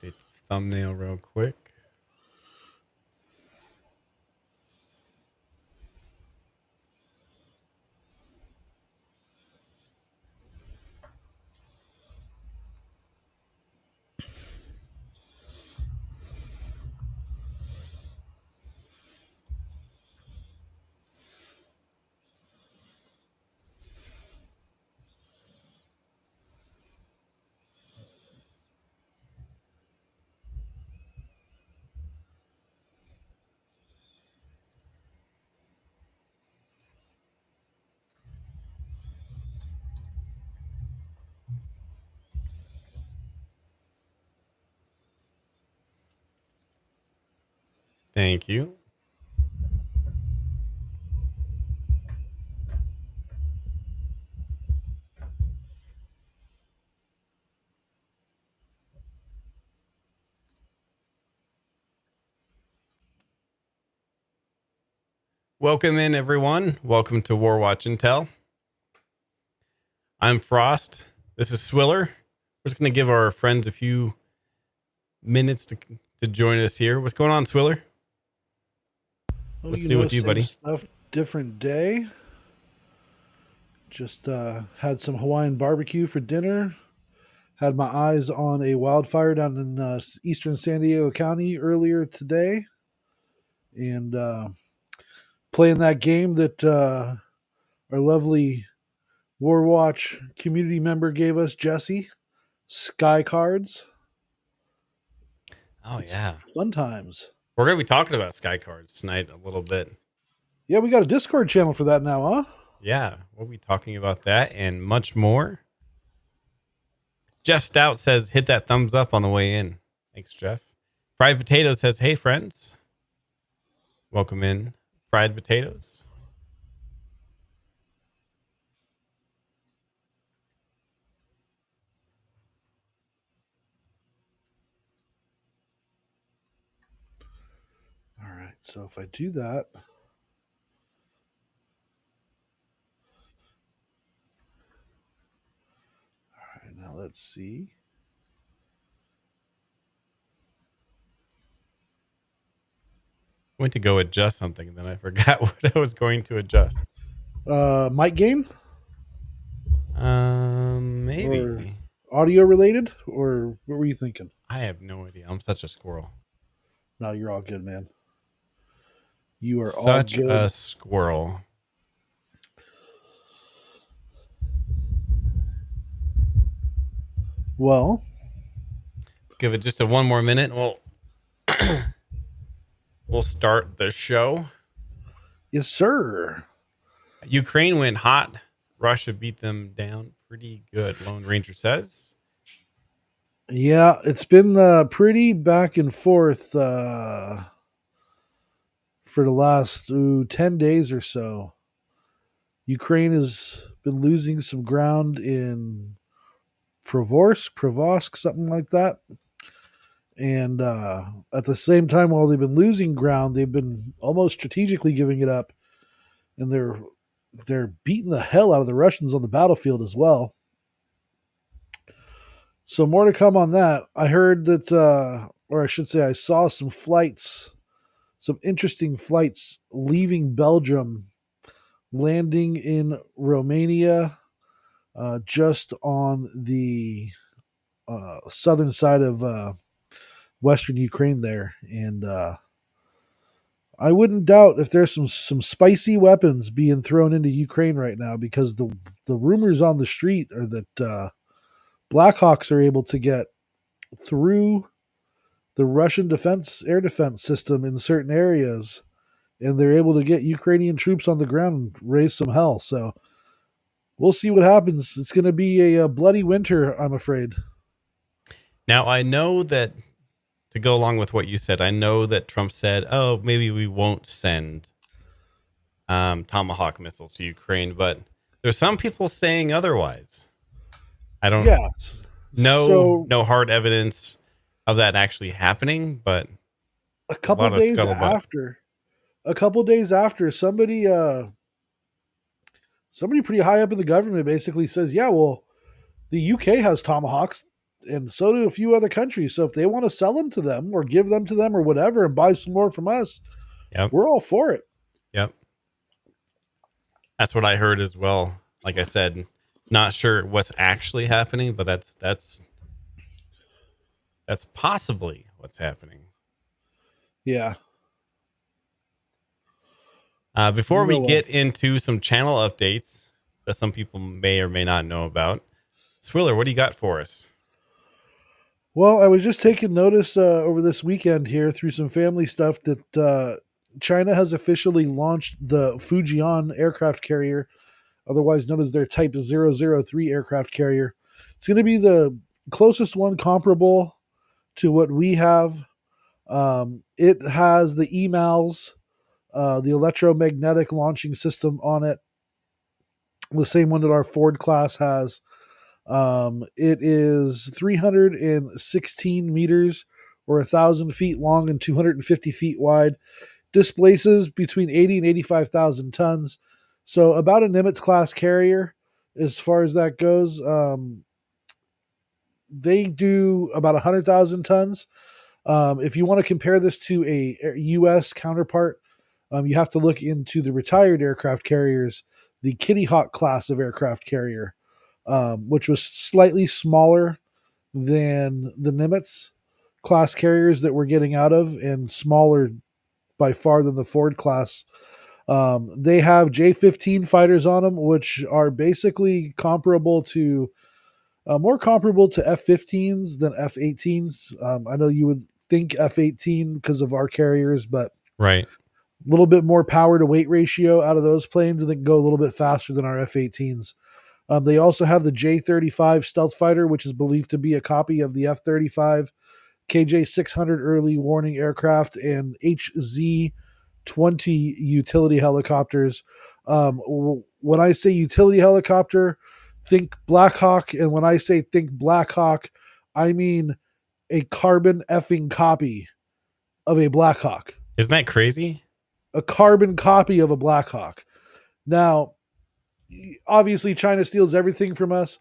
Update the thumbnail real quick. Thank you. Welcome in, everyone. Welcome to War Watch Intel. I'm Frost. This is Swiller. We're just going to give our friends a few minutes to join us here. What's going on, Swiller? Well, What's new with you, buddy? Stuff, different day. Just had some Hawaiian barbecue for dinner. Had my eyes on a wildfire down in eastern San Diego County earlier today. And playing that game that our lovely Warwatch community member gave us, Jesse, Sky Cards. Oh, It's yeah. fun times. We're going to be talking about Sky Cards tonight a little bit. Yeah, we got a Discord channel for that now, huh? Yeah, we'll be talking about that and much more. Jeff Stout says, hit that thumbs up on the way in. Thanks, Jeff. Fried Potato says, hey, friends. Welcome in, Fried Potatoes. All right, so if I do that... Now let's see. I went to go adjust something, and then I forgot what I was going to adjust. Mic gain? Maybe. Or audio related? Or what were you thinking? I have no idea. I'm such a squirrel. No, you're all good, man. You are such all good. A squirrel. Well, give it just one more minute. We'll start the show. Yes, sir. Ukraine went hot. Russia beat them down pretty good, Lone Ranger says. Yeah, it's been pretty back and forth for the last 10 days or so. Ukraine has been losing some ground in Provorsk, something like that. And at the same time, while they've been losing ground, they've been almost strategically giving it up. And they're beating the hell out of the Russians on the battlefield as well. So more to come on that. I heard that, or I should say I saw some interesting flights leaving Belgium, landing in Romania, just on the southern side of western Ukraine there. And I wouldn't doubt if there's some spicy weapons being thrown into Ukraine right now, because the rumors on the street are that Blackhawks are able to get through the Russian air defense system in certain areas, and they're able to get Ukrainian troops on the ground and raise some hell. So we'll see what happens. It's going to be a bloody winter, I'm afraid. Now, I know that, to go along with what you said, I know that Trump said, oh, maybe we won't send Tomahawk missiles to Ukraine, but there's some people saying otherwise. I don't know. No hard evidence of that actually happening, but a couple days after, somebody pretty high up in the government basically says, yeah, well, the UK has Tomahawks and so do a few other countries. So if they want to sell them to them or give them to them or whatever and buy some more from us, Yep. we're all for it. Yep. That's what I heard as well. Like I said, not sure what's actually happening, but that's possibly what's happening. Yeah. Before we get into some channel updates that some people may or may not know about, Swiller, what do you got for us? Well, I was just taking notice over this weekend here through some family stuff that China has officially launched the Fujian aircraft carrier, otherwise known as their Type 003 aircraft carrier. It's going to be the closest one comparable to what we have. It has the EMALS, the electromagnetic launching system on it, the same one that our Ford class has. It is 316 meters or 1,000 feet long and 250 feet wide. Displaces between 80 and 85,000 tons. So about a Nimitz class carrier as far as that goes. They do about 100,000 tons. If you want to compare this to a U.S. counterpart, you have to look into the retired aircraft carriers, the Kitty Hawk class of aircraft carrier, which was slightly smaller than the Nimitz class carriers that we're getting out of, and smaller by far than the Ford class. They have J-15 fighters on them, which are basically comparable to more comparable to F-15s than F-18s. I know you would think F-18 because of our carriers, but Right. a little bit more power to weight ratio out of those planes, and they can go a little bit faster than our F-18s. They also have the J-35 stealth fighter, which is believed to be a copy of the F-35, KJ-600 early warning aircraft, and HZ-20 utility helicopters. When I say utility helicopter, think Black Hawk, and when I say think Black Hawk, I mean a carbon effing copy of a Black Hawk. Isn't that crazy? A carbon copy of a Black Hawk. Now, obviously China steals everything from us,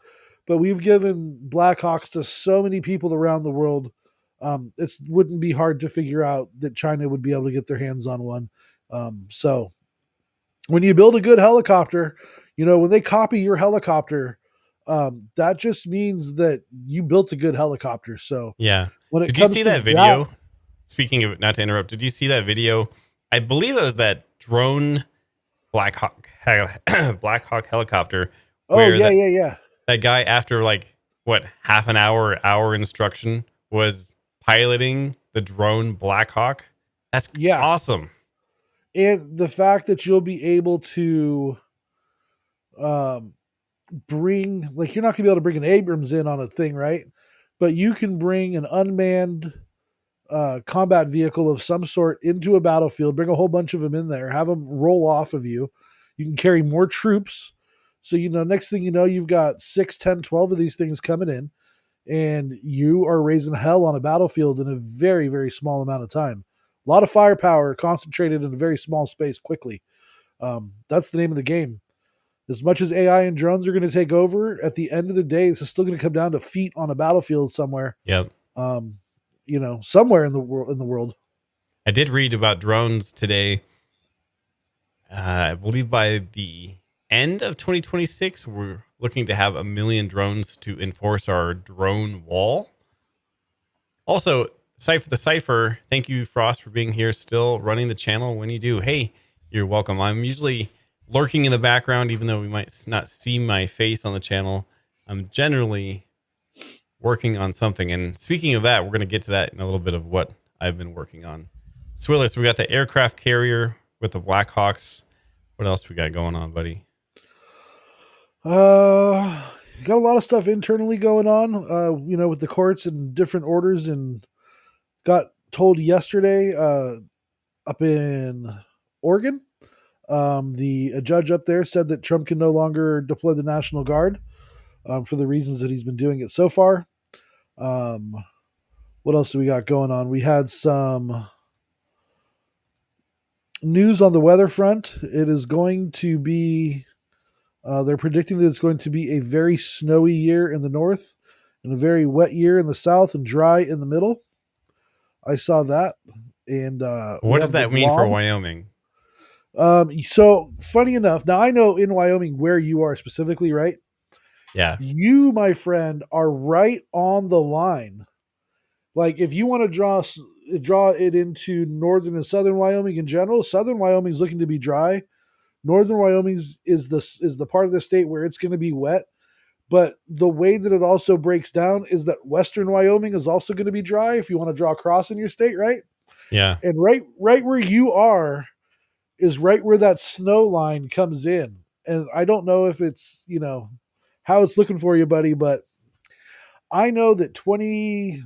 but we've given Black Hawks to so many people around the world. It wouldn't be hard to figure out that China would be able to get their hands on one. So when you build a good helicopter, when they copy your helicopter, that just means that you built a good helicopter. So yeah. when it Did comes you see to that video? Speaking of, not to interrupt, did you see that video? I believe it was that drone Black Hawk helicopter. Oh yeah. That guy, after like half an hour instruction, was piloting the drone Black Hawk. That's awesome. And the fact that you'll be able to bring, like, you're not gonna be able to bring an Abrams in on a thing, right? But you can bring an unmanned combat vehicle of some sort into a battlefield, bring a whole bunch of them in there, have them roll off of you. You can carry more troops. So, next thing you know, you've got 6, 10, 12 of these things coming in, and you are raising hell on a battlefield in a very, very small amount of time. A lot of firepower concentrated in a very small space quickly. That's the name of the game. As much as AI and drones are going to take over, at the end of the day, this is still going to come down to feet on a battlefield somewhere. Yep. Somewhere in the world. I did read about drones today. I believe by the end of 2026, we're looking to have 1 million drones to enforce our drone wall. Also, Cypher, thank you, Frost, for being here, still running the channel when you do. Hey, you're welcome. I'm usually lurking in the background, even though we might not see my face on the channel. I'm generally working on something. And speaking of that, we're going to get to that in a little bit of what I've been working on. Swiller, so we got the aircraft carrier with the Blackhawks. What else we got going on, buddy? Got a lot of stuff internally going on, with the courts and different orders, and got told yesterday up in Oregon, a judge up there said that Trump can no longer deploy the National Guard for the reasons that he's been doing it so far. What else do we got going on? We had some news on the weather front. It is going to be, they're predicting that it's going to be a very snowy year in the north and a very wet year in the south and dry in the middle. I saw that. And we What does have the that mean for blob. Wyoming? So funny enough, now I know in Wyoming where you are specifically, right? Yeah. You, my friend, are right on the line. Like if you want to draw it into northern and southern Wyoming in general, southern Wyoming is looking to be dry. Northern Wyoming is the part of the state where it's going to be wet. But the way that it also breaks down is that western Wyoming is also going to be dry if you want to draw a cross in your state, right? Yeah. And right where you are is right where that snow line comes in. And I don't know if it's, how it's looking for you, buddy, but I know that I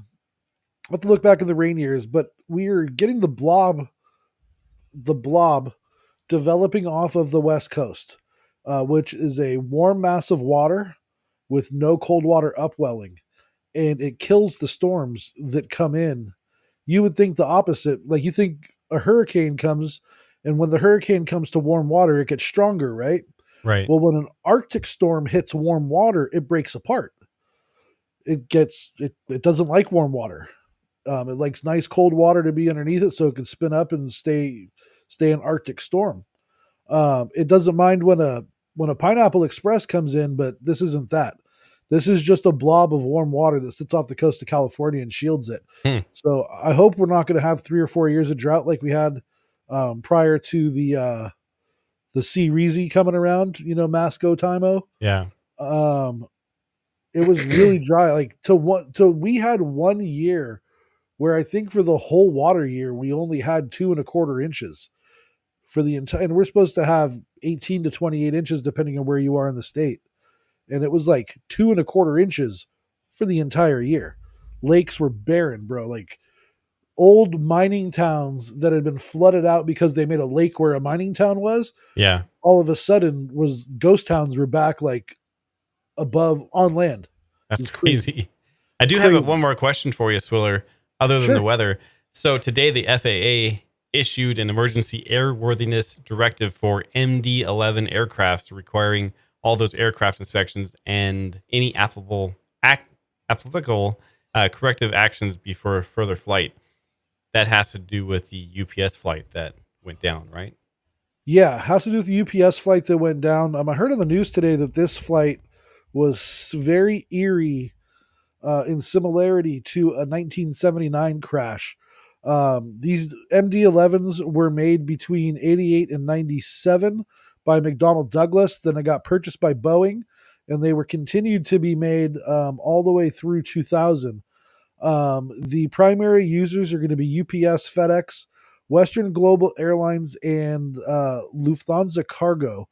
have to look back in the rain years, but we are getting the blob developing off of the west coast, which is a warm mass of water with no cold water upwelling, and it kills the storms that come in. You would think the opposite. Like you think a hurricane comes, and when the hurricane comes to warm water, it gets stronger, right? Right. Well, when an Arctic storm hits warm water, it breaks apart. It doesn't like warm water. It likes nice cold water to be underneath it, so it can spin up and stay an Arctic storm. It doesn't mind when a Pineapple Express comes in, but this isn't that. This is just a blob of warm water that sits off the coast of California and shields it. Hmm. So I hope we're not going to have 3 or 4 years of drought like we had prior to the Sea Reezy coming around. Masco Timo. Yeah. Um, it was really dry. Like till we had 1 year where I think for the whole water year we only had 2.25 inches for the entire, and we're supposed to have 18 to 28 inches depending on where you are in the state, and it was like 2.25 inches for the entire year. Lakes were barren, bro. Like old mining towns that had been flooded out because they made a lake where a mining town was. Yeah. All of a sudden, was ghost towns were back like above on land. It That's was crazy, crazy. I do have one crazy. more question for you, Swiller, other than the Sure. weather. So today, the FAA issued an emergency airworthiness directive for MD-11 aircrafts, requiring all those aircraft inspections and any applicable corrective actions before further flight. That has to do with the UPS flight that went down, right? Yeah, it has to do with the UPS flight that went down. I heard on the news today that this flight was very eerie in similarity to a 1979 crash. These MD-11s were made between 88 and 97 by McDonnell Douglas. Then they got purchased by Boeing, and they were continued to be made all the way through 2000. The primary users are going to be UPS, FedEx, Western Global Airlines, and Lufthansa Cargo.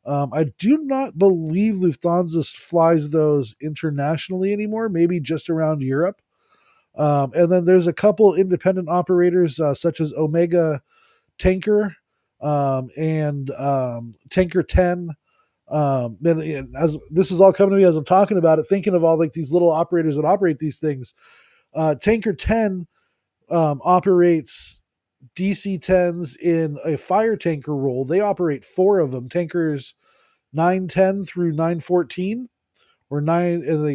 I do not believe Lufthansa flies those internationally anymore, maybe just around Europe. And then there's a couple independent operators, such as Omega Tanker and Tanker 10. And as this is all coming to me as I'm talking about it, thinking of all like these little operators that operate these things. Tanker 10 operates DC-10s in a fire tanker role. They operate four of them, tankers 910 through 914, or 9, and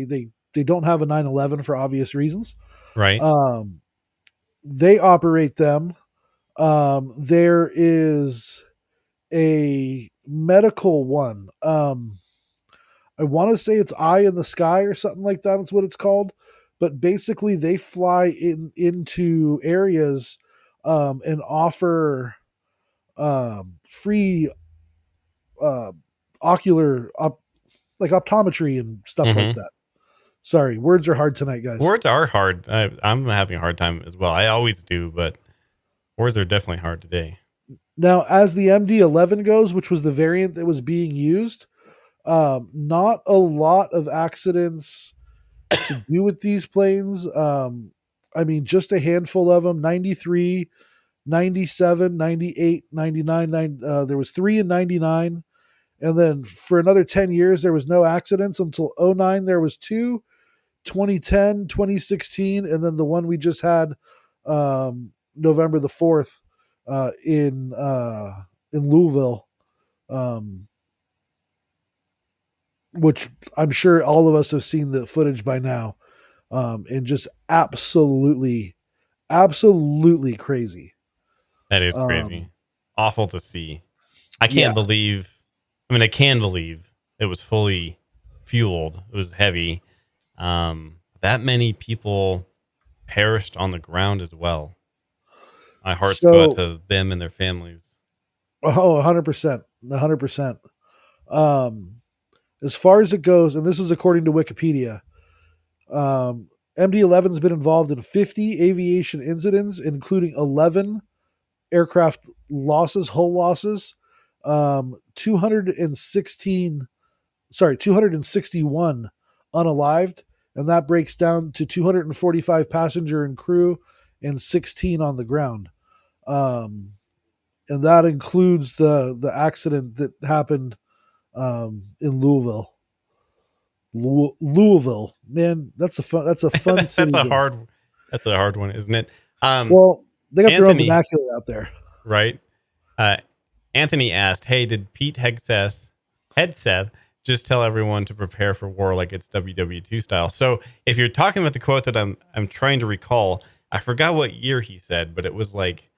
they don't have a 911 for obvious reasons. Right. Um, they operate them. There is a medical one. I want to say it's Eye in the Sky or something like that. That's what it's called. But basically, they fly into areas and offer free uh, ocular like optometry and stuff like Mm-hmm. that. Sorry, words are hard tonight, guys. Words are hard. I'm having a hard time as well. I always do, but words are definitely hard today. Now, as the MD-11 goes, which was the variant that was being used, not a lot of accidents to do with these planes. Just a handful of them: 93, 97, 98, 99. There was three in 99. And then for another 10 years, there was no accidents until '09. There was two, 2010, 2016, and then the one we just had November the 4th in Louisville, um, which I'm sure all of us have seen the footage by now. and just absolutely crazy. That is crazy. Um, Awful to see. I yeah. can't believe. I mean, I can believe it was fully fueled. It was heavy. That many people perished on the ground as well. My hearts go out So, to them and their families. oh, 100%, 100%. Um, as far as it goes, and this is according to Wikipedia, MD-11 has been involved in 50 aviation incidents, including 11 aircraft losses, hull losses, 216, 261 unalived, and that breaks down to 245 passenger and crew and 16 on the ground. Um, and that includes the accident that happened in Louisville. Man, that's a fun that's city. a hard. That's a hard one, isn't it? Well, they got their own Anthony, vernacular out there. right? Uh, Anthony asked, "Hey, did Pete Hegseth just tell everyone to prepare for war like it's WW2 style?" So, if you're talking about the quote that I'm trying to recall, I forgot what year he said, but it was like,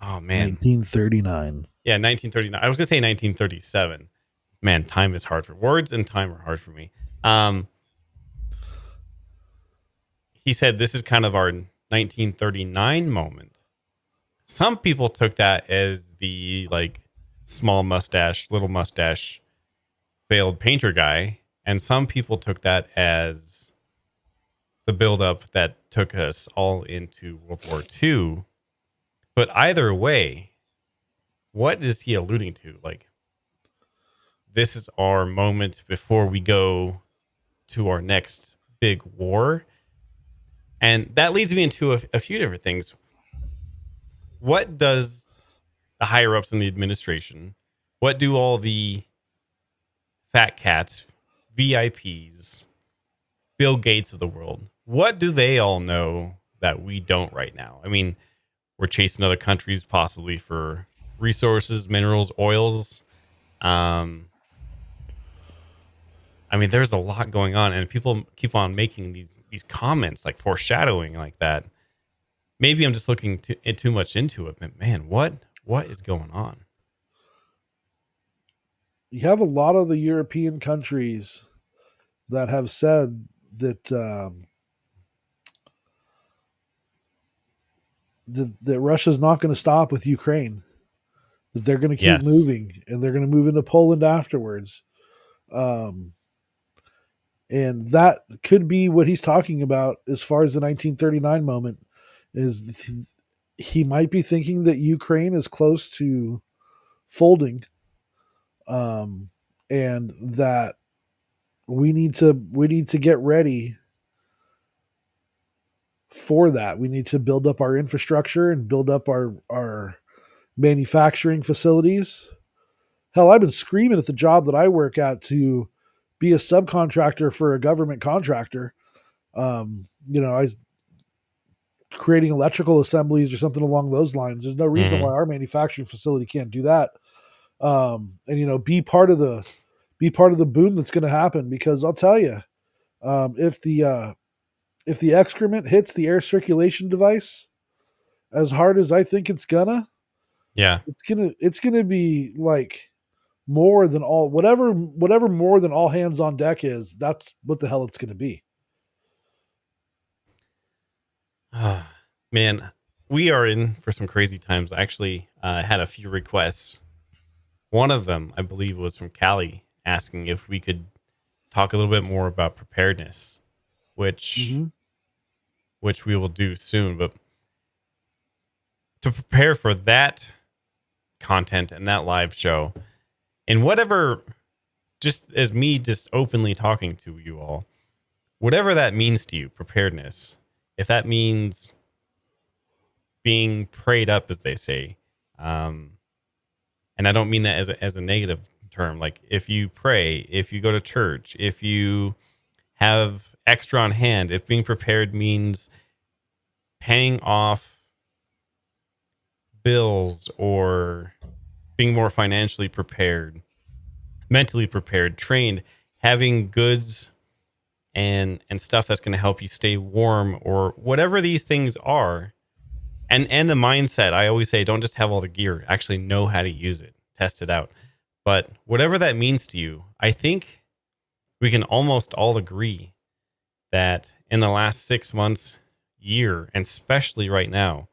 oh man, 1939. yeah, 1939. I was gonna say 1937. Man, time is hard for words, and time are hard for me. Um, he said this is kind of our 1939 moment. Some people took that as the like small mustache, little mustache failed painter guy, and some people took that as the buildup that took us all into World War II. But either way, what is he alluding to? Like, this is our moment before we go to our next big war. And that leads me into a few different things. What does the higher ups in the administration, what do all the fat cats, VIPs, Bill Gates of the world, what do they all know that we don't right now? I mean, we're chasing other countries possibly for resources, minerals, oils. Um, I mean, there's a lot going on, and people keep on making these comments like foreshadowing like that. Maybe I'm just looking too much into it, but man, what is going on? You have a lot of the European countries that have said that Russia's not going to stop with Ukraine. That they're going to keep Yes. moving, and they're going to move into Poland afterwards. Um, and that could be what he's talking about as far as the 1939 moment. Is he might be thinking that Ukraine is close to folding, um, and that we need to get ready for that. We need to build up our infrastructure and build up our manufacturing facilities. Hell, I've been screaming at the job that I work at to be a subcontractor for a government contractor. I was creating electrical assemblies or something along those lines. There's no reason why Mm-hmm. our manufacturing facility can't do that. And be part of the boom that's going to happen, because I'll tell you, if the excrement hits the air circulation device as hard as I think Yeah. it's gonna be like more than all whatever more than all hands on deck is. That's what the hell it's gonna be. Man, we are in for some crazy times. I actually had a few requests. One of them, I believe, was from Callie asking if we could talk a little bit more about preparedness, which Mm-hmm. which we will do soon. But to prepare for that content and that live show, and whatever, just as me just openly talking to you all, whatever that means to you, preparedness, if that means being prayed up, as they say, um, and I don't mean that as a negative term. Like if you pray, if you go to church, if you have extra on hand, if being prepared means paying off bills or being more financially prepared, mentally prepared, trained, having goods and stuff that's going to help you stay warm or whatever these things are. And the mindset, I always say, don't just have all the gear, actually know how to use it, test it out. But whatever that means to you, I think we can almost all agree that in the last 6 months, year, and especially right now,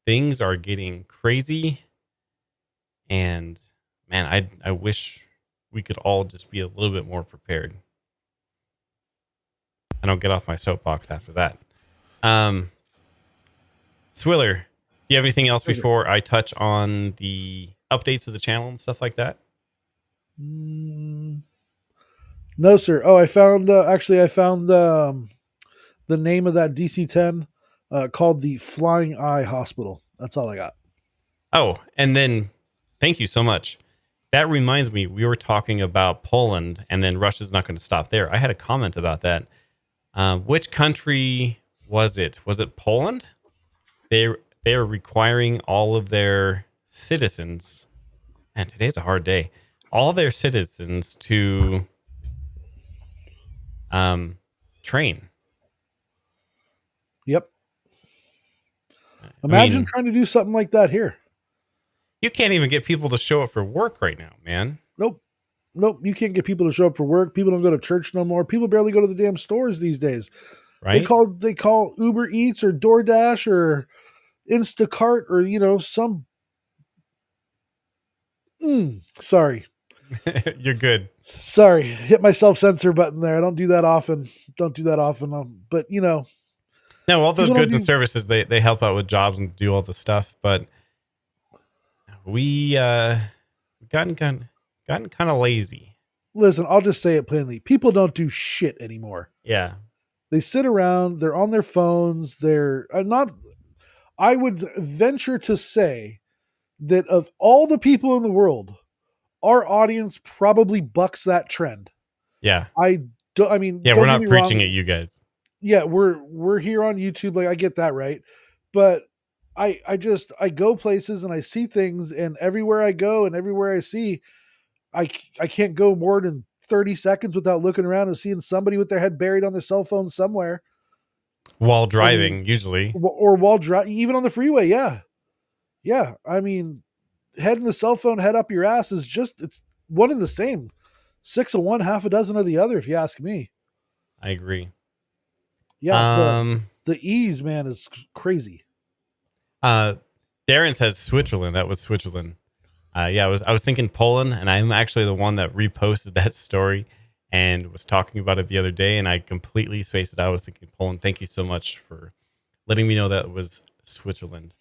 things are getting crazy. And man, I wish we could all just be a little bit more prepared. I don't get off my soapbox after that. Swiller, do you have anything else before I touch on the updates of the channel and stuff like that? No, sir. Oh, I found the name of that DC-10 called the Flying Eye Hospital. That's all I got. Oh, and then thank you so much. That reminds me, we were talking about Poland, and then Russia's not going to stop there. I had a comment about that. Which country was it? Was it Poland? They are requiring all of their citizens, and today's a hard day, all their citizens to train. Yep. Imagine trying to do something like that here. You can't even get people to show up for work right now, man. Nope. You can't get people to show up for work. People don't go to church no more. People barely go to the damn stores these days. Right? They call Uber Eats or DoorDash or Instacart or some. Sorry. You're good. Sorry, hit my self-censor button there. I don't do that often. But no, all those goods and services, they help out with jobs and do all the stuff. But we gotten kind of lazy. Listen, I'll just say it plainly. People don't do shit anymore. Yeah. They sit around, they're on their phones, they're not. I would venture to say that of all the people in the world, our audience probably bucks that trend. Yeah. I mean, yeah, we're not preaching at you guys. Yeah, we're here on YouTube. Like, I get that, right? But I go places and I see things, and everywhere I go and everywhere I see, I can't go more than 30 seconds without looking around and seeing somebody with their head buried on their cell phone somewhere. While driving, usually. Or while driving, even on the freeway, yeah. Yeah, I mean, head in the cell phone, head up your ass it's one and the same. 6 of one, half a dozen of the other, if you ask me. I agree. Yeah, the ease, man, is crazy. Darren says Switzerland. That was Switzerland. Yeah, I was thinking Poland, and I'm actually the one that reposted that story and was talking about it the other day, and I completely spaced it out. I was thinking Poland. Thank you so much for letting me know that it was Switzerland.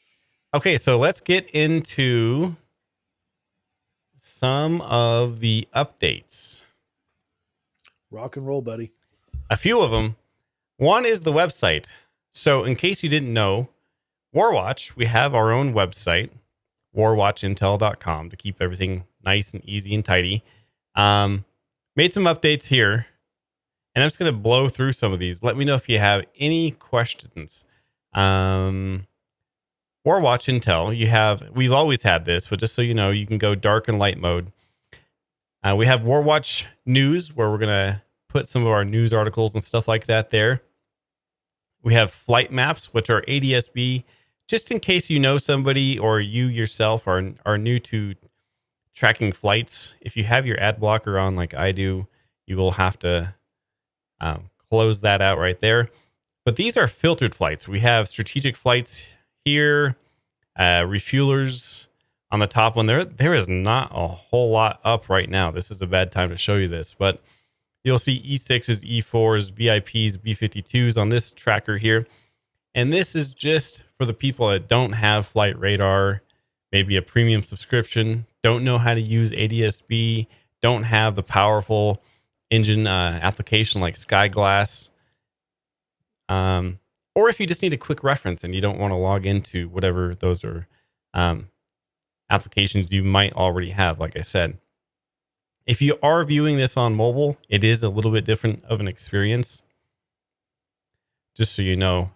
Okay, so let's get into some of the updates. Rock and roll, buddy. A few of them. One is the website. So in case you didn't know, Warwatch, we have our own website, warwatchintel.com, to keep everything nice and easy and tidy. Made some updates here, and I'm just going to blow through some of these. Let me know if you have any questions. Warwatch Intel, we've always had this, but just so you know, you can go dark and light mode. We have Warwatch News, where we're going to put some of our news articles and stuff like that there. We have flight maps, which are ADSB, just in case you know somebody or you yourself are new to tracking flights. If you have your ad blocker on like I do, you will have to close that out right there. But these are filtered flights. We have strategic flights here, refuelers on the top one. There is not a whole lot up right now. This is a bad time to show you this, but you'll see E6s, E4s, VIPs, B52s on this tracker here. And this is just for the people that don't have flight radar, maybe a premium subscription, don't know how to use ADSB, don't have the powerful engine application like Skyglass. Or if you just need a quick reference and you don't want to log into whatever those are applications you might already have, like I said. If you are viewing this on mobile, it is a little bit different of an experience. Just so you know.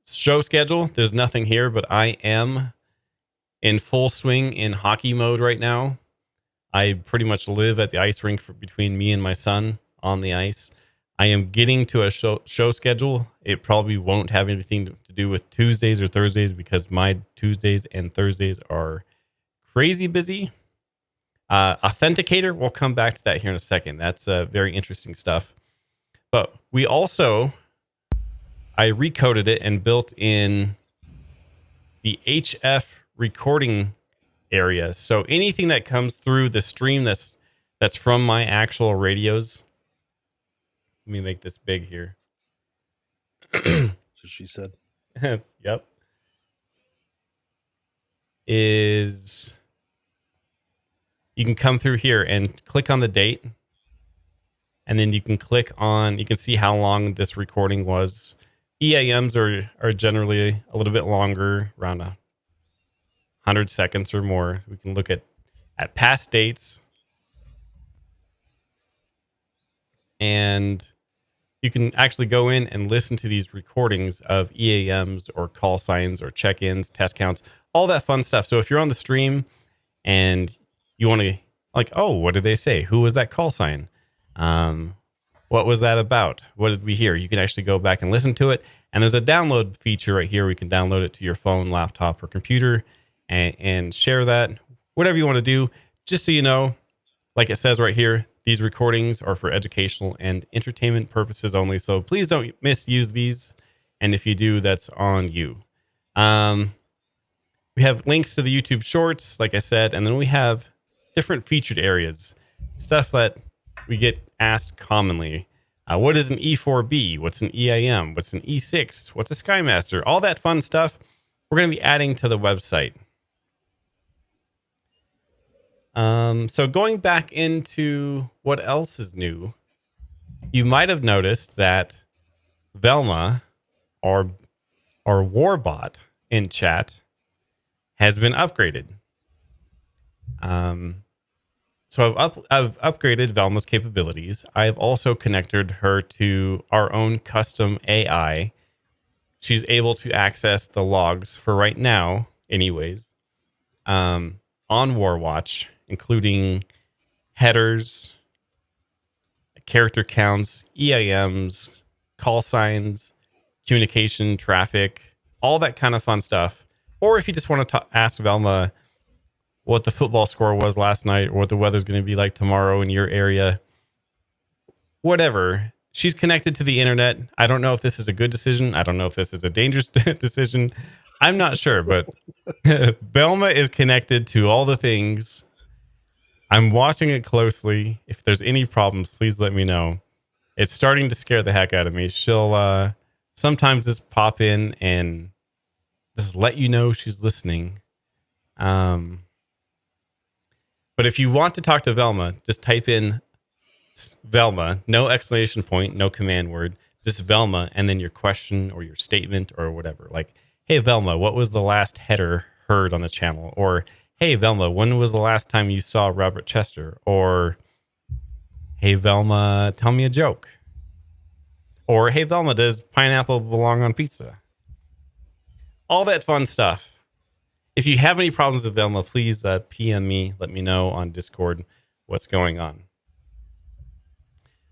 Show schedule, there's nothing here, but I am in full swing in hockey mode right now. I pretty much live at the ice rink between me and my son on the ice. I am getting to a show schedule. It probably won't have anything to do with Tuesdays or Thursdays because my Tuesdays and Thursdays are crazy busy. Authenticator, we'll come back to that here in a second. That's very interesting stuff. But we also, I recoded it and built in the HF recording area. So anything that comes through the stream that's from my actual radios. Let me make this big here. So she said. Yep. Is you can come through here and click on the date. And then you can click on, you can see how long this recording was. EAMs are generally a little bit longer, around 100 seconds or more. We can look at past dates. And you can actually go in and listen to these recordings of EAMs or call signs or check-ins, test counts, all that fun stuff. So if you're on the stream and you want to, like, oh, what did they say? Who was that call sign? What was that about? What did we hear? You can actually go back and listen to it. And there's a download feature right here. We can download it to your phone, laptop, or computer and share that, whatever you want to do. Just so you know, like it says right here, these recordings are for educational and entertainment purposes only. So please don't misuse these. And if you do, that's on you. We have links to the YouTube shorts, like I said, and then we have different featured areas, stuff that we get asked commonly. What is an E4B? What's an EIM? What's an E6? What's a Skymaster? All that fun stuff we're going to be adding to the website. So going back into what else is new, you might have noticed that Velma, our warbot in chat, has been upgraded. So I've upgraded Velma's capabilities. I've also connected her to our own custom AI. She's able to access the logs for right now, anyways, on Warwatch, including headers, character counts, EIMs, call signs, communication, traffic, all that kind of fun stuff. Or if you just want to ask Velma what the football score was last night or what the weather's going to be like tomorrow in your area, whatever. She's connected to the internet. I don't know if this is a good decision. I don't know if this is a dangerous decision. I'm not sure, but Velma is connected to all the things. I'm watching it closely. If there's any problems, please let me know. It's starting to scare the heck out of me. She'll sometimes just pop in and just let you know she's listening. But if you want to talk to Velma, just type in Velma, no exclamation point, no command word, just Velma, and then your question or your statement or whatever. Like, hey, Velma, what was the last header heard on the channel? Or, hey, Velma, when was the last time you saw Robert Chester? Or, hey, Velma, tell me a joke. Or, hey, Velma, does pineapple belong on pizza? All that fun stuff. If you have any problems with Velma, please PM me. Let me know on Discord what's going on.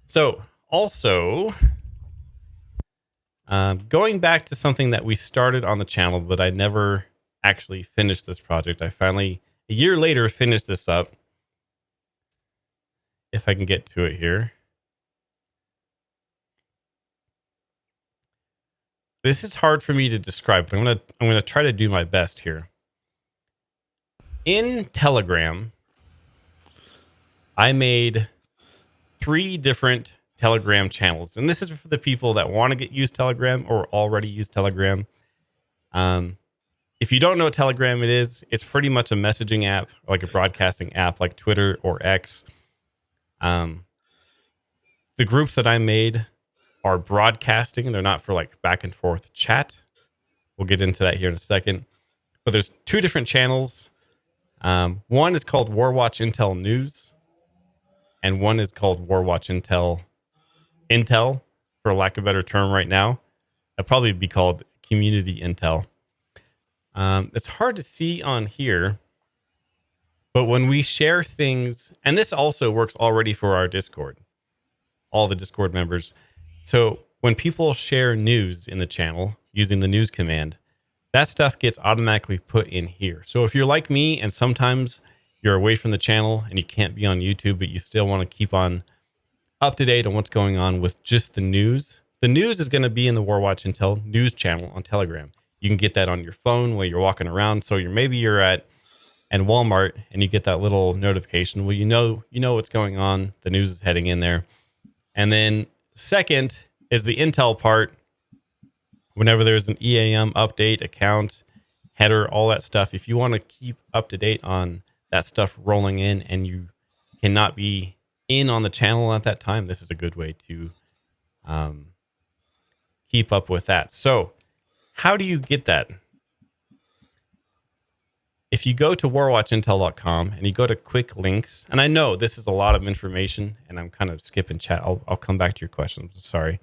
So, also, going back to something that we started on the channel, but I never actually finished this project. I finally, a year later, finished this up. If I can get to it here. This is hard for me to describe, but I'm gonna try to do my best here. In Telegram, I made 3 different Telegram channels, and this is for the people that want to use Telegram or already use Telegram. If you don't know what Telegram it is, it's pretty much a messaging app, like a broadcasting app, like Twitter or X. The groups that I made are broadcasting; they're not for like back and forth chat. We'll get into that here in a second. But there's 2 different channels. One is called Warwatch Intel News, and one is called Warwatch Intel, for lack of a better term right now. It'd probably be called Community Intel. It's hard to see on here, but when we share things, and this also works already for our Discord. all the Discord members. So when people share news in the channel using the news command, that stuff gets automatically put in here. So if you're like me and sometimes you're away from the channel and you can't be on YouTube, but you still want to keep on up to date on what's going on with just the news is going to be in the Warwatch Intel news channel on Telegram. You can get that on your phone while you're walking around. So maybe you're at Walmart and you get that little notification. Well, you know what's going on. The news is heading in there. And then second is the Intel part. Whenever there's an EAM update, account, header, all that stuff, if you want to keep up to date on that stuff rolling in and you cannot be in on the channel at that time, this is a good way to keep up with that. So how do you get that? If you go to warwatchintel.com and you go to quick links, and I know this is a lot of information and I'm kind of skipping chat. I'll come back to your questions. Sorry.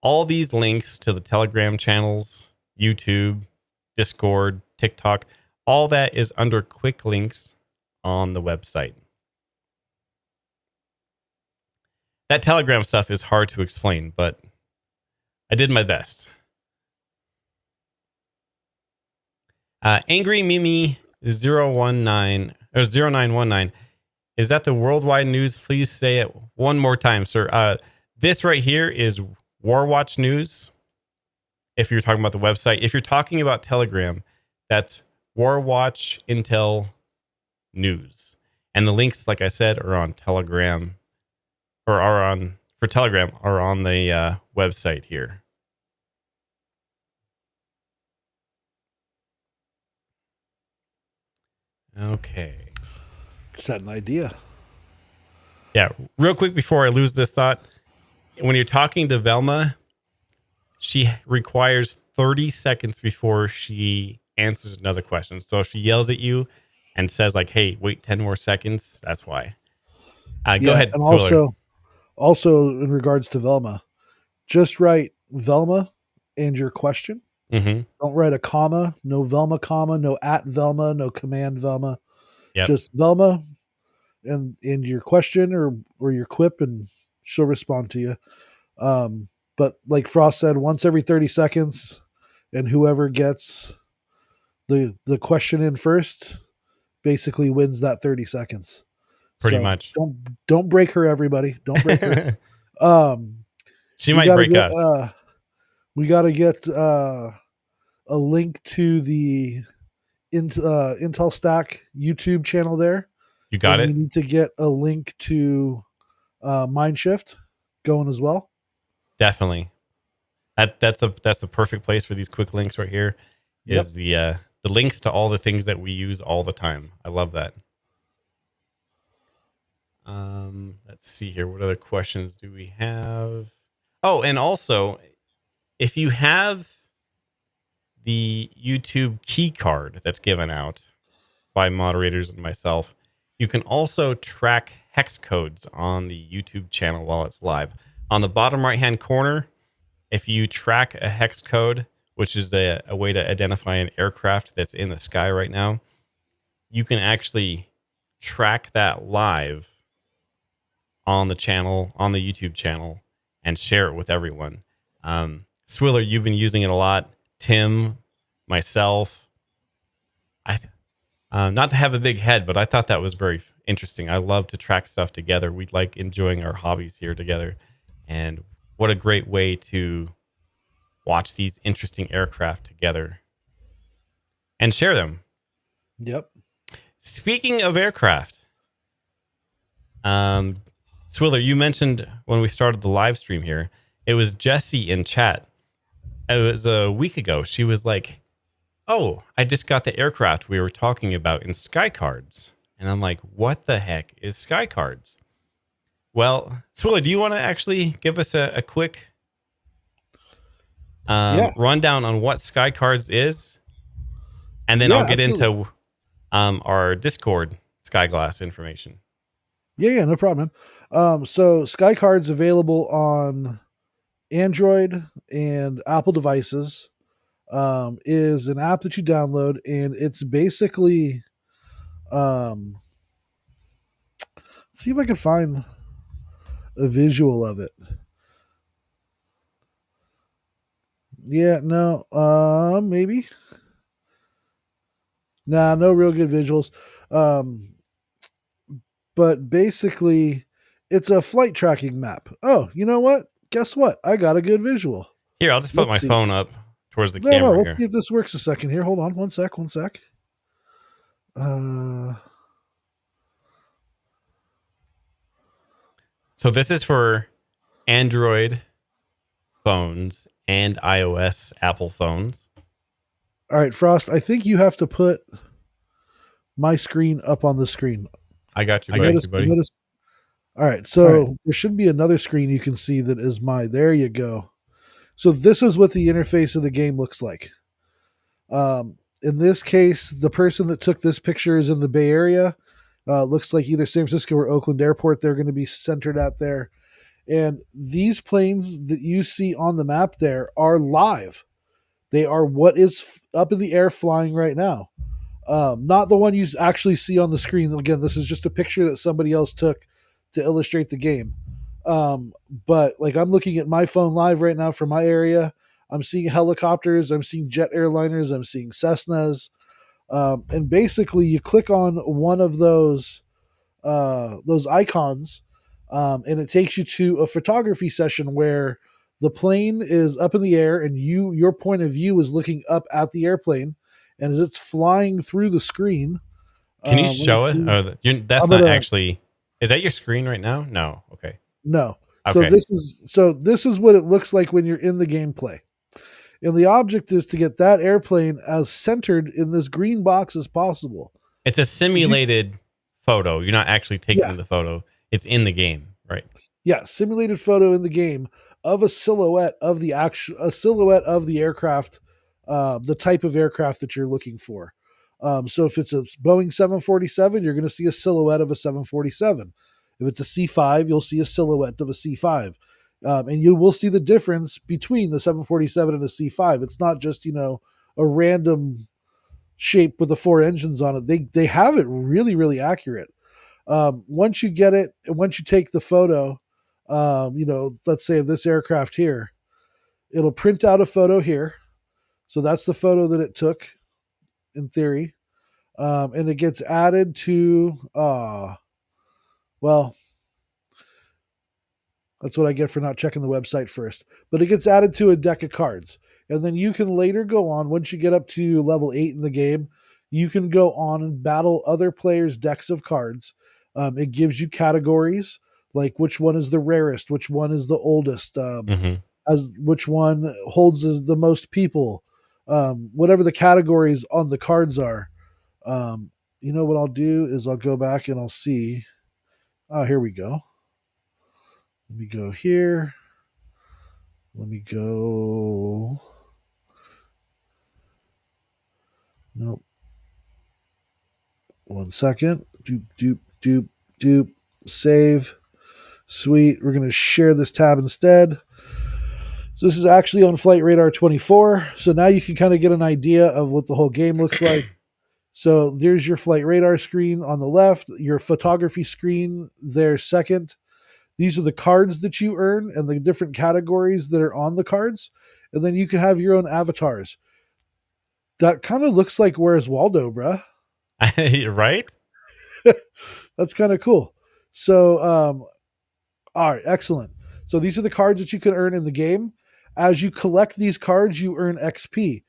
All these links to the Telegram channels, YouTube, Discord, TikTok, all that is under quick links on the website. That Telegram stuff is hard to explain, but I did my best. Angry Mimi 019 or 0919. Is that the worldwide news? Please say it one more time, sir. This right here is Warwatch News. If you're talking about the website, if you're talking about Telegram, that's Warwatch Intel News. And the links, like I said, are on Telegram or are on for Telegram are on the website here. Okay. Just had an idea. Yeah. Real quick before I lose this thought, when you're talking to Velma, she requires 30 seconds before she answers another question. So if she yells at you and says like, "Hey, wait 10 more seconds," that's why. Go ahead, And Twiller. also in regards to Velma, just write Velma and your question. Mm-hmm. Don't write a comma, no Velma comma, no at Velma, no command Velma. Yep. Just Velma and your question or your quip, and she'll respond to you. But like Frost said, once every 30 seconds, and whoever gets the question in first basically wins that 30 seconds. Pretty So much. don't break her, everybody. Don't break her. She might break us. We got to get a link to the Intel Stack YouTube channel there. You got it. We need to get a link to Mindshift going as well. Definitely. That's the perfect place for these quick links right here. Is the links to all the things that we use all the time. I love that. Let's see here. What other questions do we have? Oh, and also, if you have the YouTube key card that's given out by moderators and myself, you can also track hex codes on the YouTube channel while it's live. On the bottom right-hand corner, if you track a hex code, which is a way to identify an aircraft that's in the sky right now, you can actually track that live on the channel, on the YouTube channel, and share it with everyone. Swiller, you've been using it a lot. Tim, myself. Not to have a big head, but I thought that was very interesting. I love to track stuff together. We like enjoying our hobbies here together. And what a great way to watch these interesting aircraft together and share them. Yep. Speaking of aircraft, Swiller, you mentioned when we started the live stream here, it was Jessie in chat. It was a week ago. She was like, "Oh, I just got the aircraft we were talking about in Sky Cards." And I'm like, "What the heck is Sky Cards?" Well, Swiller, do you want to actually give us a quick rundown on what Sky Cards is? And then I'll get into our Discord Skyglass information. Yeah, no problem. So Sky Card's available on Android and Apple devices. Is an app that you download, and it's basically See if I can find a visual of it. Yeah, no, maybe. Nah, no real good visuals. Um, but basically, it's a flight tracking map. Oh, you know what? Guess what? I got a good visual. Here, I'll just put Let's my see. phone up towards the No, no, camera let's here. see if this works a second here. Hold on, one sec, one sec. Uh, So this is for Android phones and iOS Apple phones. all right, Frost. I think you have to put my screen up on the screen. I got you, I buddy. noticed. I noticed. All right, All right. so there should be another screen you can see that is my. There you go. So this is what the interface of the game looks like. In this case, the person that took this picture is in the Bay Area. Looks like either San Francisco or Oakland Airport. They're going to be centered out there. And these planes that you see on the map there are live. They are what is up in the air flying right now. Not the one you actually see on the screen. Again, this is just a picture that somebody else took to illustrate the game. But like I'm looking at my phone live right now from my area. I'm seeing helicopters. I'm seeing jet airliners. I'm seeing Cessnas. And basically, you click on one of those icons, and it takes you to a photography session where the plane is up in the air, and your point of view is looking up at the airplane, and as it's flying through the screen, Can you let me show it? see. Oh, that's I'm not gonna actually. Is that your screen right now? No. Okay. no. So Okay. this is what it looks like when you're in the gameplay. And the object is to get that airplane as centered in this green box as possible. It's a You, simulated photo. You're not actually yeah, taking the photo. It's in the game, right? yeah, simulated photo in the game of a silhouette of the aircraft, the type of aircraft that you're looking for. So if it's a Boeing 747, you're going to see a silhouette of a 747. If it's a C5, you'll see a silhouette of a C5. And you will see the difference between the 747 and a C5. It's not just, a random shape with the four engines on it. They have it really, really accurate. Once you get it, once you take the photo, let's say of this aircraft here, it'll print out a photo here. So that's the photo that it took in theory. And it gets added to, well, that's what I get for not checking the website first. But it gets added to a deck of cards. And then you can later go on, once you get up to level 8 in the game, you can go on and battle other players' decks of cards. It gives you categories like which one is the rarest, which one is the oldest, Mm-hmm. as which one holds the most people, whatever the categories on the cards are. What I'll do is I'll go back and I'll see. Oh, here we go. Let me go here. Let me go. Nope. One second. Doop, doop, doop, doop. Save. Sweet. We're going to share this tab instead. So this is actually on Flight Radar 24. So now you can kind of get an idea of what the whole game looks like. So there's your Flight Radar screen on the left, your photography screen there second. These are the cards that you earn and the different categories that are on the cards. And then you can have your own avatars. That kind of looks like Where's Waldo, bruh. Right? That's kind of cool. So, all right, excellent. So these are the cards that you can earn in the game. As you collect these cards, you earn XP.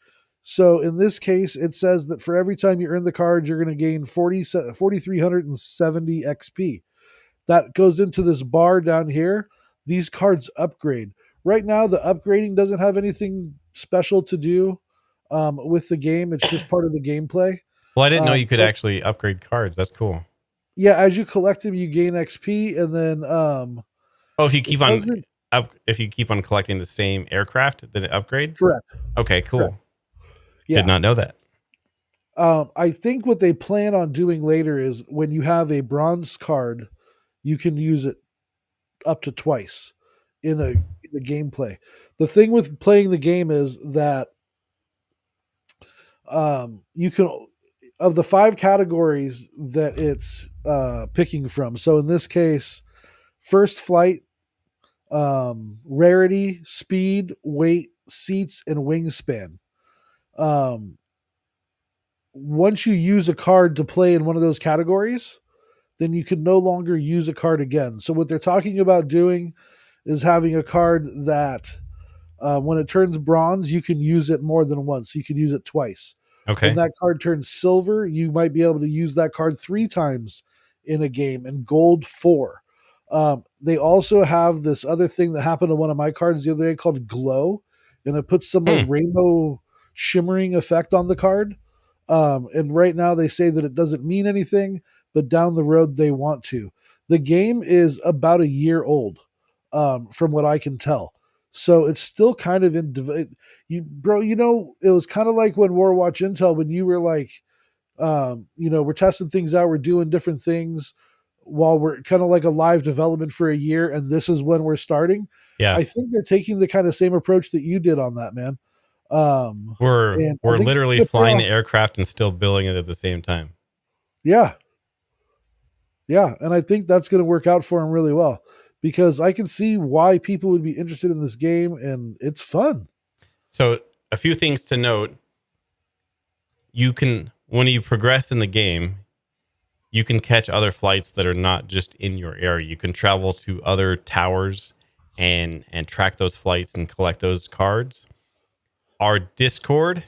So in this case, it says that for every time you earn the card, you're going to gain 4,370 XP. That goes into this bar down here. These cards upgrade. Right now, the upgrading doesn't have anything special to do with the game. It's just part of the gameplay. Well, I didn't know you could But actually upgrade cards. That's cool. yeah, as you collect them, you gain XP, and then Oh, if you it keep on doesn't. if you keep on collecting the same aircraft, then it upgrades. Correct. Okay, Correct. cool. Did Yeah. not know that. I think what they plan on doing later is when you have a bronze card, you can use it up to twice in a gameplay. The thing with playing the game is that you can of the 5 categories that it's picking from. So in this case, first flight, rarity, speed, weight, seats, and wingspan. Um, Once you use a card to play in one of those categories, then you can no longer use a card again. So what they're talking about doing is having a card that when it turns bronze, you can use it more than once. You can use it twice. When Okay. that card turns silver, you might be able to use that card 3 times in a game, and gold 4. They also have this other thing that happened to one of my cards the other day called glow, and it puts some like Hmm. rainbow shimmering effect on the card. And right now they say that it doesn't mean anything, but down the road they want to. The game is about a year old, from what I can tell. So it's still kind of you, bro. You know, it was kind of like when Warwatch Intel, when you were like, we're testing things out, we're doing different things while we're kind of like a live development for a year, and this is when we're starting. Yeah. I think they're taking the kind of same approach that you did on that, man. Um, We're and I we're think it's literally going to pay flying off. the aircraft and still building it at the same time. Yeah, yeah, and I think that's going to work out for him really well because I can see why people would be interested in this game, and it's fun. So a few things to note. You can, when you progress in the game, you can catch other flights that are not just in your area. You can travel to other towers and track those flights and collect those cards. Our Discord,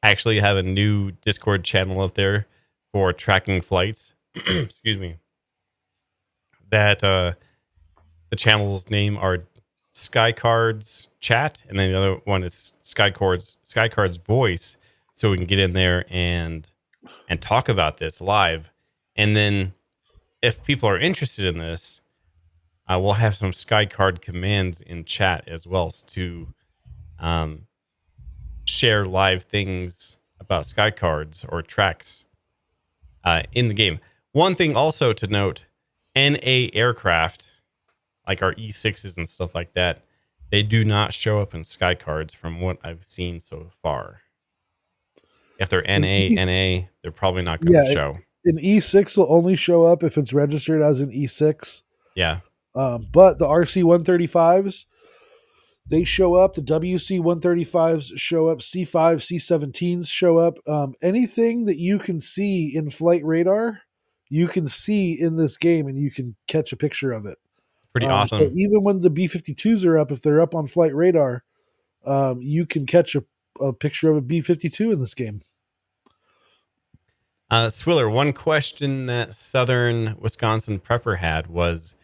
actually have a new Discord channel up there for tracking flights. Excuse me. That the channel's name are Sky Cards Chat, and then the other one is Sky Cards Voice, so we can get in there and talk about this live. And then if people are interested in this, we'll have some Sky Card commands in chat as well to um, share live things about Sky Cards or tracks in the game. One thing also to note, NA aircraft, like our E6s and stuff like that, they do not show up in Sky Cards from what I've seen so far. If they're And NA, they're probably not going to yeah, show. an E6 will only show up if it's registered as an E6. Yeah, But the RC 135s, they show up. The WC 135s show up. C5, C17s show up. Anything that you can see in flight radar, you can see in this game and you can catch a picture of it. pretty So awesome. even when the B-52s are up, if they're up on flight radar, you can catch a picture of a B-52 in this game. Swiller, one question that Southern Wisconsin Prepper had was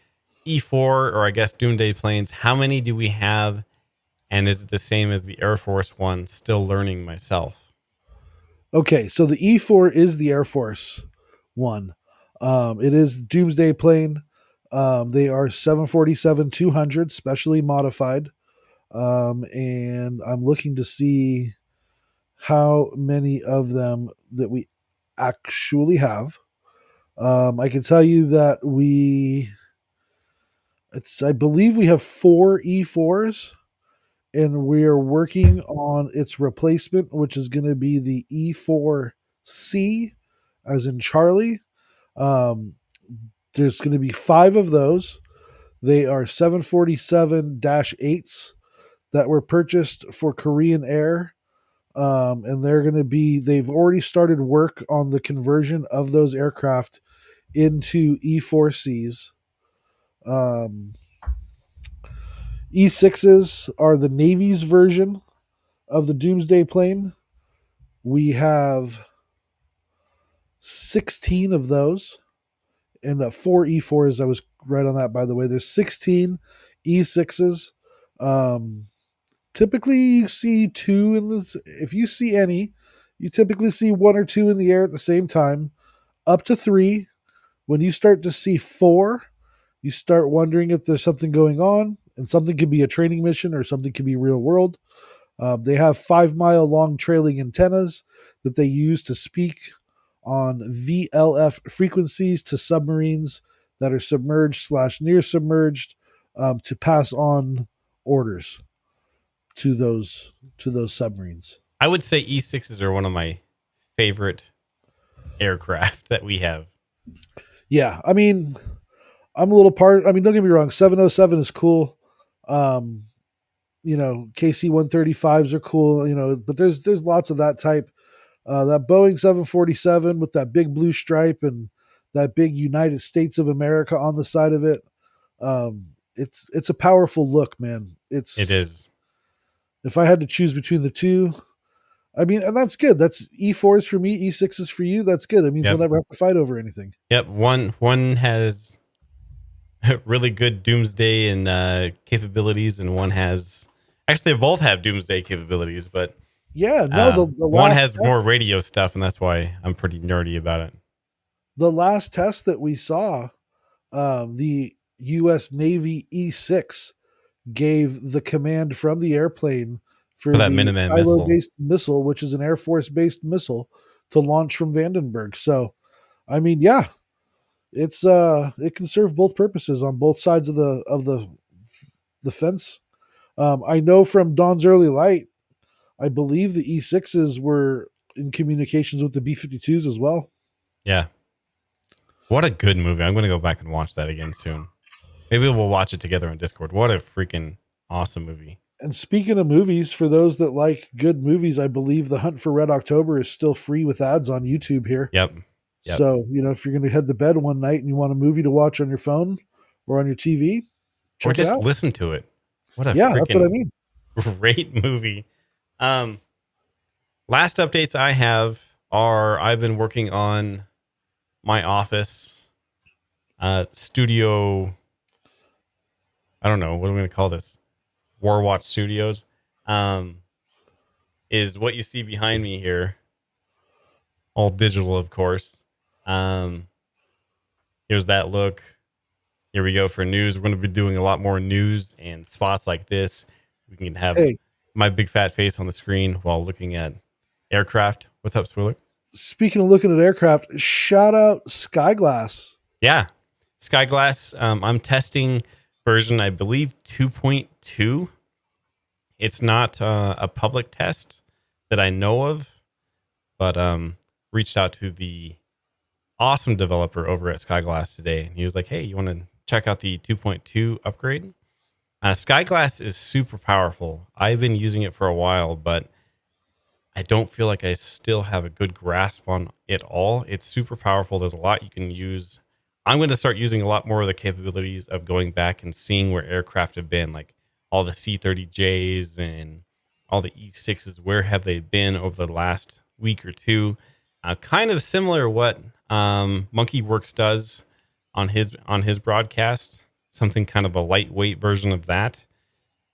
E4, or I guess Doomsday planes. How many do we have? And is it the same as the Air Force one? Still learning myself. Okay, so the E4 is the Air Force one. It is Doomsday plane. They are 747-200, specially modified. And I'm looking to see how many of them that we actually have. I can tell you that I believe we have 4 E4s, and we are working on its replacement, which is going to be the E4C, as in Charlie. Um, there's going to be 5 of those. They are 747-8s that were purchased for Korean Air. And they've already started work on the conversion of those aircraft into E4Cs. Um, E6s are the Navy's version of the Doomsday plane. We have 16 of those, and 4 E4s. I was right on that, by the way. There's 16 E6s. Um, Typically, you see 2 in this. If you see any, you typically see 1 or 2 in the air at the same time, up to 3. When you start to see 4, you start wondering if there's something going on, and something could be a training mission or something could be real world. They have 5-mile long trailing antennas that they use to speak on VLF frequencies to submarines that are submerged/near submerged, to pass on orders to those submarines. I would say E6s are one of my favorite aircraft that we have. Yeah, I mean, I'm a little part. I mean, don't get me wrong. 707 is cool. Um, KC-135s are cool. But there's lots of that type. That Boeing 747 with that big blue stripe and that big United States of America on the side of it. It's a powerful look, man. It It's is. If I had to choose between the two, I mean, and that's good. That's E4s for me, E6s for you. That's good. That means we'll Yep. never have to fight over anything. Yep. One has really good Doomsday and capabilities, and one has actually they both have Doomsday capabilities, but Yeah, no, the one last has more radio stuff, and that's why I'm pretty nerdy about it. the last test that we saw, the U.S. Navy E6 gave the command from the airplane For for that the Minuteman missile. silo-based missile, which is an Air Force-based missile, to launch from Vandenberg. So, I mean, yeah, it can serve both purposes on both sides of the fence. I know from Dawn's Early Light, I believe the E6s were in communications with the B-52s as well. Yeah. What a good movie. I'm going to go back and watch that again soon. Maybe we'll watch it together on Discord. What a freaking awesome movie. And speaking of movies, for those that like good movies, I believe The Hunt for Red October is still free with ads on YouTube here. Yep. Yep. So, if you're going to head to bed one night and you want a movie to watch on your phone or on your TV, Or check it just out. listen to it. What a Yeah, that's what I freaking mean. great movie. Um, Last updates I have are I've been working on my office studio. I don't know what I'm going to call this. Warwatch Studios um, is what you see behind me here. All digital, of course. Um, Here's that look. Here we go for news. We're going to be doing a lot more news and spots like this. We can have Hey, my big fat face on the screen while looking at aircraft. What's up, Swiller? speaking of looking at aircraft, shout out Skyglass. Yeah. Skyglass. I'm testing version, I believe, 2.2. It's not a public test that I know of, but reached out to the awesome developer over at Skyglass today. And he was like, hey, you want to check out the 2.2 upgrade? Skyglass is super powerful. I've been using it for a while, but I don't feel like I still have a good grasp on it all. It's super powerful. There's a lot you can use. I'm going to start using a lot more of the capabilities of going back and seeing where aircraft have been, like all the C-30Js and all the E6s. Where have they been over the last week or two? Kind of similar what Monkey Works does on his broadcast. Something kind of a lightweight version of that.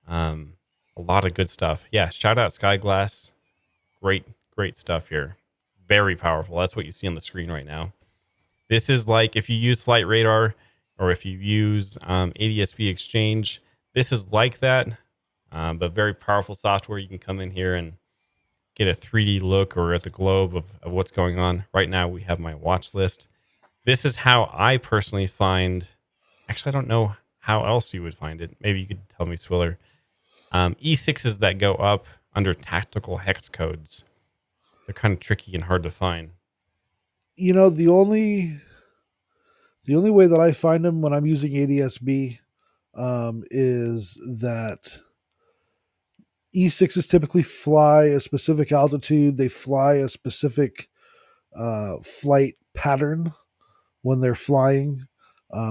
A lot of good stuff. Yeah, shout out Skyglass. Great stuff here. Very powerful. That's what you see on the screen right now. This is like if you use Flight Radar or if you use ADSB Exchange. This is like that, but very powerful software. You can come in here and get a 3D look or at the globe of what's going on. Right now, we have my watch list. This is how I personally find. Actually, I don't know how else you would find it. Maybe you could tell me, Swiller. E6s that go up under tactical hex codes. They're kind of tricky and hard to find. The only way that I find them when I'm using ADSB is that E6s typically fly a specific altitude. They fly a specific flight pattern when they're flying.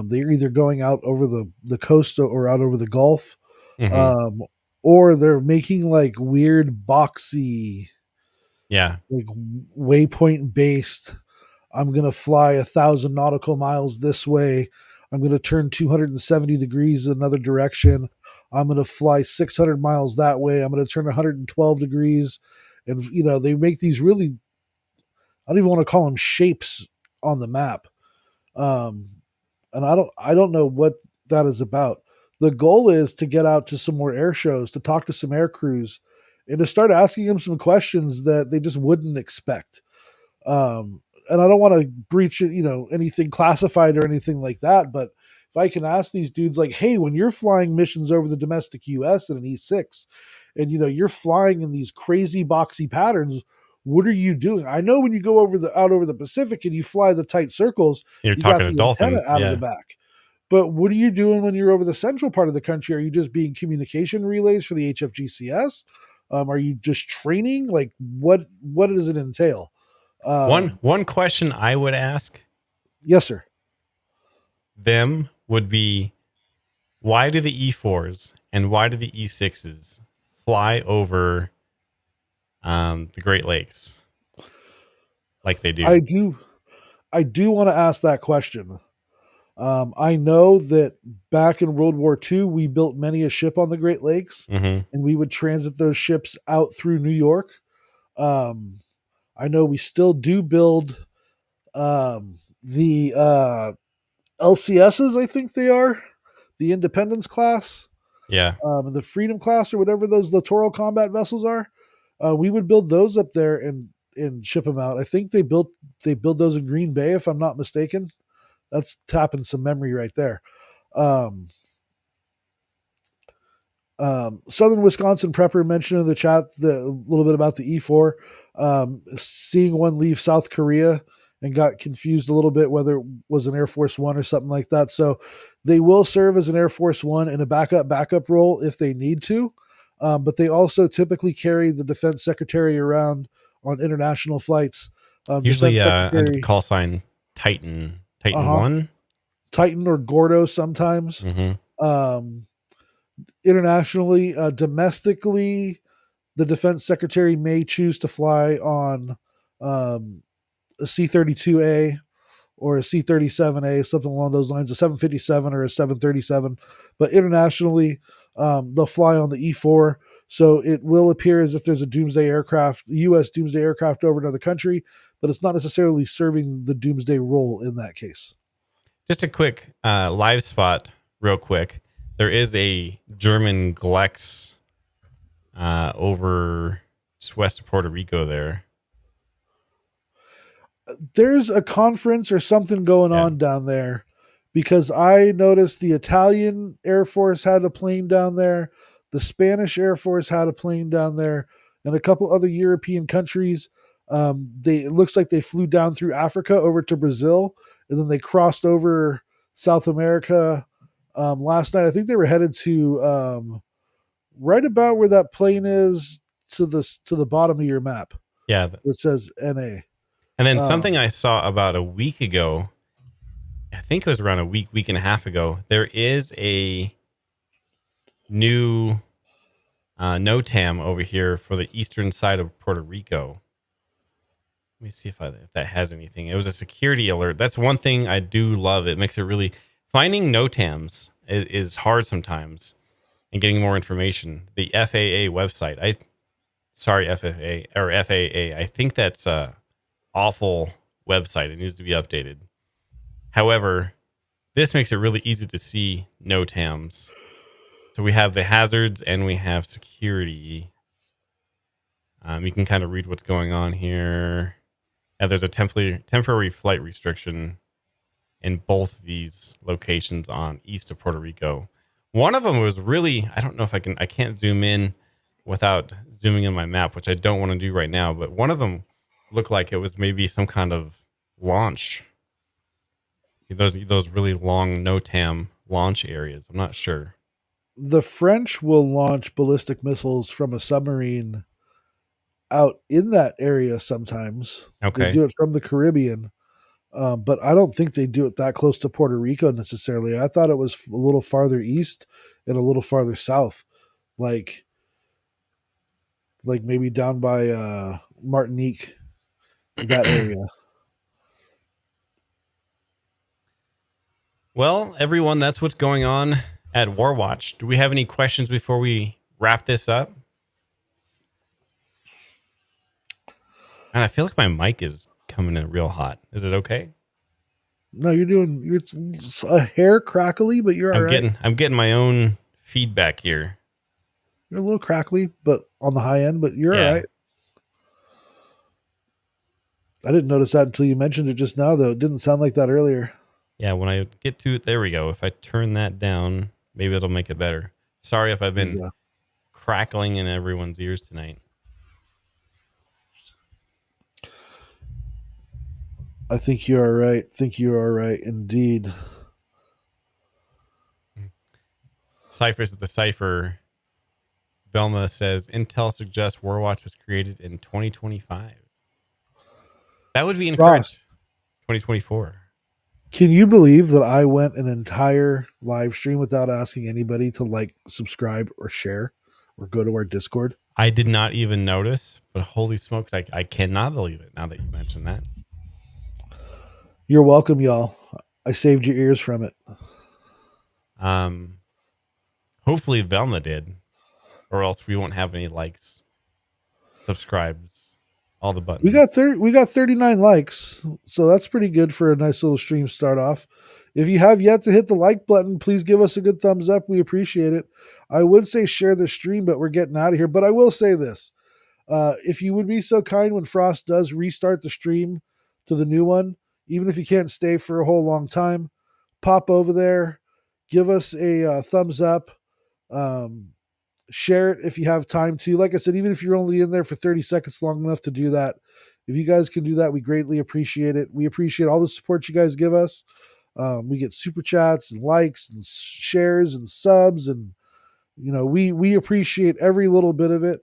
They're either going out over the coast or out over the Gulf, Mm-hmm. um, or they're making like weird boxy, Yeah. like waypoint based. I'm going to fly 1,000 nautical miles this way. I'm going to turn 270 degrees another direction. I'm going to fly 600 miles that way. I'm going to turn 112 degrees. And, they make these really, I don't even want to call them shapes on the map. Um, and I don't know what that is about. The goal is to get out to some more air shows, to talk to some air crews, and to start asking them some questions that they just wouldn't expect. And I don't want to breach, anything classified or anything like that. But if I can ask these dudes, like, hey, when you're flying missions over the domestic U.S. in an E6, and you're flying in these crazy boxy patterns, what are you doing? I know when you go out over the Pacific and you fly the tight circles, You're you got talking to the antenna dolphins. out of the Yeah. back. But what are you doing when you're over the central part of the country? Are you just being communication relays for the HFGCS? Are you just training? Like what does it entail? One question I would ask Yes, sir. them would be, why do the E4s and why do the E6s fly over the Great Lakes like they do? I do I do want to ask that question. I know that back in World War II, we built many a ship on the Great Lakes, Mm-hmm. and we would transit those ships out through New York. Um, I know we still do build the LCSs, I think they are, the Independence class, Yeah. the Freedom class, or whatever those littoral combat vessels are. We would build those up there and ship them out. I think they build those in Green Bay, if I'm not mistaken. That's tapping some memory right there. Um, Southern Wisconsin Prepper mentioned in the chat a little bit about the E4, seeing one leave South Korea and got confused a little bit whether it was an Air Force One or something like that. So they will serve as an Air Force One in a backup role if they need to. But they also typically carry the defense secretary around on international flights. Usually Defense under the secretary, call sign Titan. uh Titan huh, 1. Titan or Gordo sometimes. Mm-hmm. Um, Internationally, domestically, the defense secretary may choose to fly on a C-32A or a C-37A, something along those lines, a 757 or a 737. But internationally, they'll fly on the E4. So it will appear as if there's a Doomsday aircraft, U.S. Doomsday aircraft over another country, but it's not necessarily serving the Doomsday role in that case. Just a quick live spot, real quick. There is a German Glex over just west of Puerto Rico there. There's a conference or something going Yeah. on down there because I noticed the Italian Air Force had a plane down there, the Spanish Air Force had a plane down there, and a couple other European countries. It looks like they flew down through Africa over to Brazil, and then they crossed over South America last night. I think they were headed to right about where that plane is to the bottom of your map, Yeah. where it says NA. And then Um, something I saw about a week ago, I think it was around a week and a half ago, there is a new NOTAM over here for the eastern side of Puerto Rico. Let me see if that has anything. It was a security alert. That's one thing I do love. It makes it really, finding NOTAMs is hard sometimes, and getting more information. The FAA website, sorry FFA or FAA, I think that's a awful website. It needs to be updated. However, this makes it really easy to see NOTAMs. So we have the hazards and we have security. You can kind of read what's going on here. And there's a temporary flight restriction in both these locations on east of Puerto Rico. One of them was really, I don't know if I can't zoom in without zooming in my map, which I don't want to do right now. But one of them looked like it was maybe some kind of launch. Those really long NOTAM launch areas. I'm not sure. the French will launch ballistic missiles from a submarine out in that area sometimes. They Okay. do it from the Caribbean, but I don't think they do it that close to Puerto Rico necessarily. I thought it was a little farther east and a little farther south, like maybe down by Martinique, that area. Well, everyone, that's what's going on at Warwatch. Do we have any questions before we wrap this up? And I feel like my mic is coming in real hot. Is it okay? No, you're a hair crackly, but you're all right. I'm getting my own feedback here. You're a little crackly, but on the high end, but you're all Yeah. right. I didn't notice that until you mentioned it just now, though. It didn't sound like that earlier. Yeah, when I get to it, there we go. If I turn that down, maybe it'll make it better. Sorry if I've There been you go. crackling. crackling in everyone's ears tonight. I think you are right. Think you are right indeed. Ciphers at the Cipher. Velma says Intel suggests Warwatch was created in 2025. That would be incorrect. Frost, 2024. can you believe that I went an entire live stream without asking anybody to like, subscribe, or share, or go to our Discord? I did not even notice, but holy smokes, I cannot believe it now that you mentioned that. You're welcome, y'all. I saved your ears from it. Um, Hopefully Velma did, or else we won't have any likes, subscribes, all the buttons. We got 39 likes, so that's pretty good for a nice little stream start off. If you have yet to hit the like button, please give us a good thumbs up. We appreciate it. I would say share the stream, but we're getting out of here. But I will say this. If you would be so kind when Frost does restart the stream to the new one, even if you can't stay for a whole long time, pop over there, give us a thumbs up, um, share it if you have time to. Like I said, even if you're only in there for 30 seconds, long enough to do that, if you guys can do that, we greatly appreciate it. We appreciate all the support you guys give us. We get super chats and likes and shares and subs, and we appreciate every little bit of it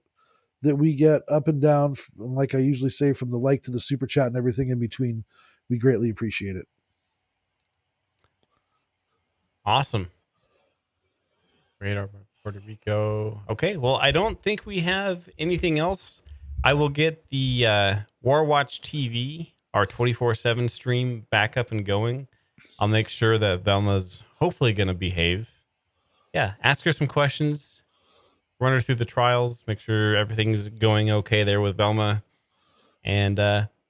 that we get up and down. And like I usually say, from the like to the super chat and everything in between, we greatly appreciate it. Awesome. Radar Puerto Rico. Okay, well, I don't think we have anything else. I will get the Warwatch TV, our 24/7 stream, back up and going. I'll make sure that Velma's hopefully going to behave. Yeah, ask her some questions, run her through the trials, make sure everything's going okay there with Velma. And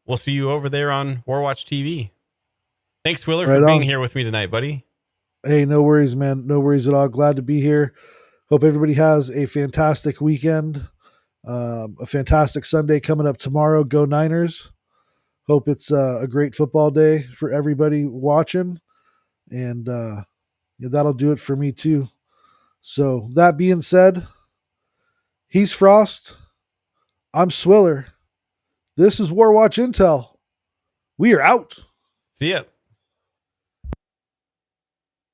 we'll see you over there on Warwatch TV. Thanks, Willer, Right for being on. here with me tonight, buddy. Hey, no worries, man. No worries at all. Glad to be here. Hope everybody has a fantastic weekend. A fantastic Sunday coming up tomorrow. Go Niners. Hope it's a great football day for everybody watching. And that'll do it for me, too. So, that being said, he's Frost. I'm Swiller. This is Warwatch Intel. We are out. See ya.